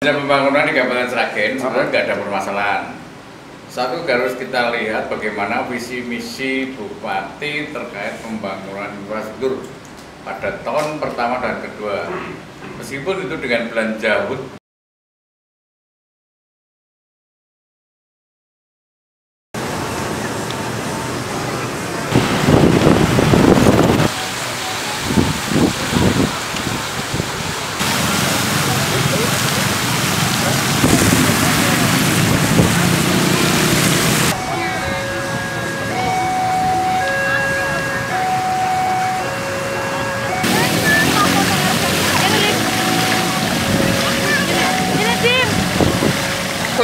Pembangunan di Kabupaten Sragen sebenarnya nggak ada permasalahan. Satu harus kita lihat bagaimana visi misi Bupati terkait pembangunan infrastruktur pada tahun pertama dan kedua. Meskipun itu dengan belanja HUT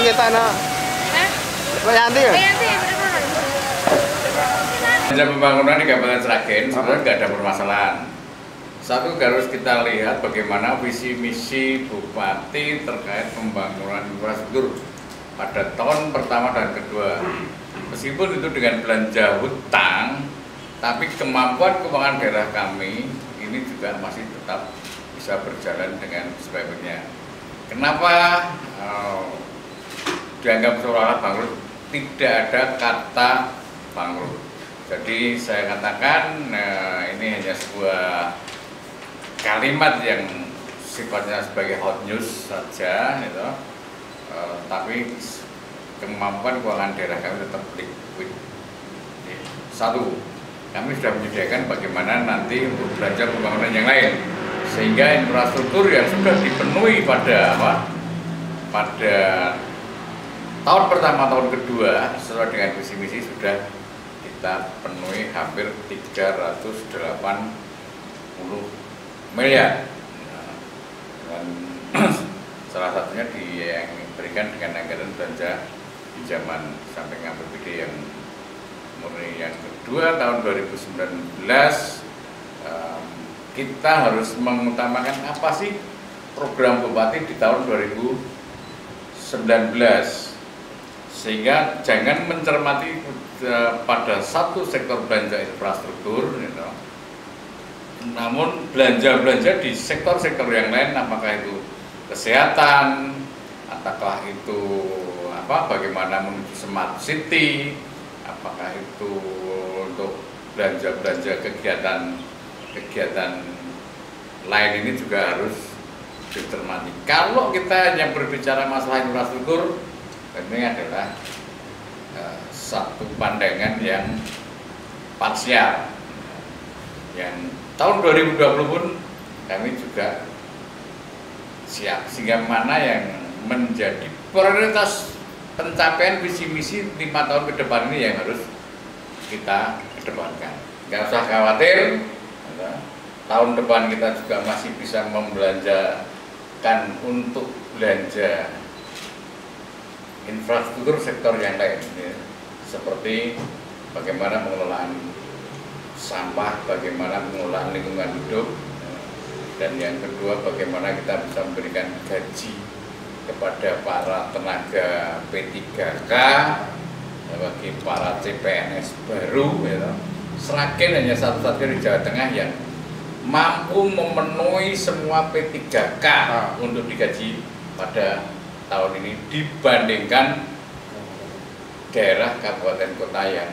kita nak Bayanti ya? Pembangunan di Kabupaten Sragen sebenarnya nggak ada permasalahan. Satu harus kita lihat bagaimana visi misi Bupati terkait pembangunan infrastruktur pada tahun pertama dan kedua. Meskipun itu dengan belanja hutang, tapi kemampuan keuangan daerah kami ini juga masih tetap bisa berjalan dengan sebaik-baiknya. Kenapa dianggap seolah-olah bangkrut? Tidak ada kata bangkrut. Jadi saya katakan ini hanya sebuah kalimat yang sifatnya sebagai hot news saja, gitu. Tapi kemampuan keuangan daerah kami tetap liquid. Satu, kami sudah menyediakan bagaimana nanti untuk belanja pembangunan yang lain, sehingga infrastruktur yang sudah dipenuhi pada tahun pertama, tahun kedua sesuai dengan visi misi sudah kita penuhi hampir 380 miliar. Dan salah satunya yang diberikan dengan anggaran belanja pinjaman samping APBD yang murni. Yang kedua, tahun 2019 kita harus mengutamakan apa sih program Bupati di tahun 2019, sehingga jangan mencermati pada satu sektor belanja infrastruktur, gitu. Namun belanja-belanja di sektor-sektor yang lain, apakah itu kesehatan, apakah itu bagaimana menuju smart city, apakah itu untuk belanja-belanja kegiatan lain, ini juga harus dicermati. Kalau kita hanya berbicara masalah infrastruktur, ini adalah satu pandangan yang parsial. Yang tahun 2020 pun kami juga siap, sehingga mana yang menjadi prioritas pencapaian visi misi 5 tahun ke depan ini yang harus kita kedepankan. Nggak usah khawatir, tahun depan kita juga masih bisa membelanjakan untuk belanja infrastruktur sektor yang lain, ya. Seperti bagaimana pengelolaan sampah, bagaimana pengelolaan lingkungan hidup, dan yang kedua bagaimana kita bisa memberikan gaji kepada para tenaga P3K, bagi para CPNS baru, ya. Sragen hanya satu-satunya di Jawa Tengah yang mampu memenuhi semua P3K untuk digaji pada tahun ini dibandingkan daerah kabupaten kota yang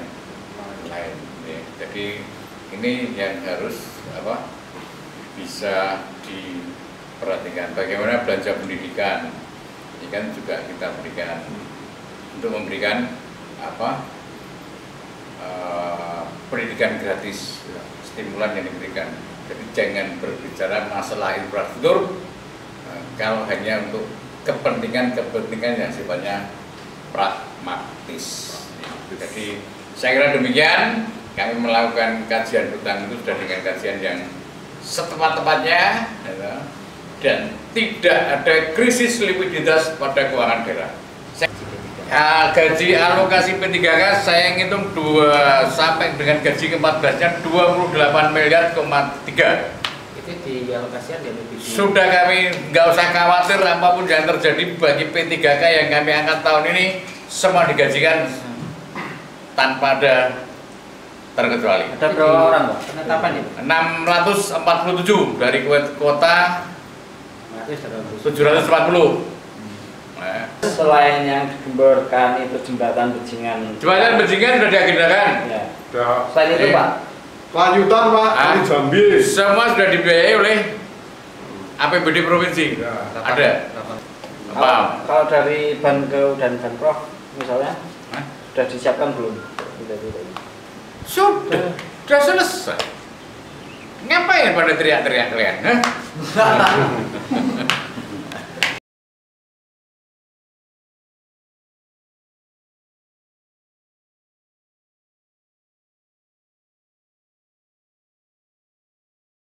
lain. Jadi ini yang harus bisa diperhatikan. Bagaimana belanja pendidikan, ini kan juga kita berikan untuk memberikan pendidikan gratis, stimulan yang diberikan. Jadi jangan berbicara masalah infrastruktur kalau hanya untuk kepentingan yang sifatnya pragmatis. Jadi saya kira demikian. Kami melakukan kajian hutang itu sudah dengan kajian yang setepat-tepatnya, dan tidak ada krisis likuiditas pada keuangan daerah. Gaji alokasi P3K saya ngitung sampai dengan gaji ke-14-nya 28 miliar, 3. Dialokasikan ya, sudah, kami nggak usah khawatir apapun yang terjadi bagi P3K yang kami angkat tahun ini, semua digajikan tanpa ada terkecuali. Ada berapa orang, Pak? Penetapan ini? 647 dari kuota 740. Selain yang digemborkan itu jembatan bajingan. Jembatan bajingan sudah diagendakan. Ya. Udah. Selain itu Pak, Lanjutan Pak, Ah. Kali Jambi. Semua sudah dibiayai oleh APBD provinsi. Ya. Ada. Apa? kalau dari Bankeu dan Banprof misalnya Hah? sudah disiapkan belum? Sudah selesai. Ngapain pada teriak-teriak kalian? Hah?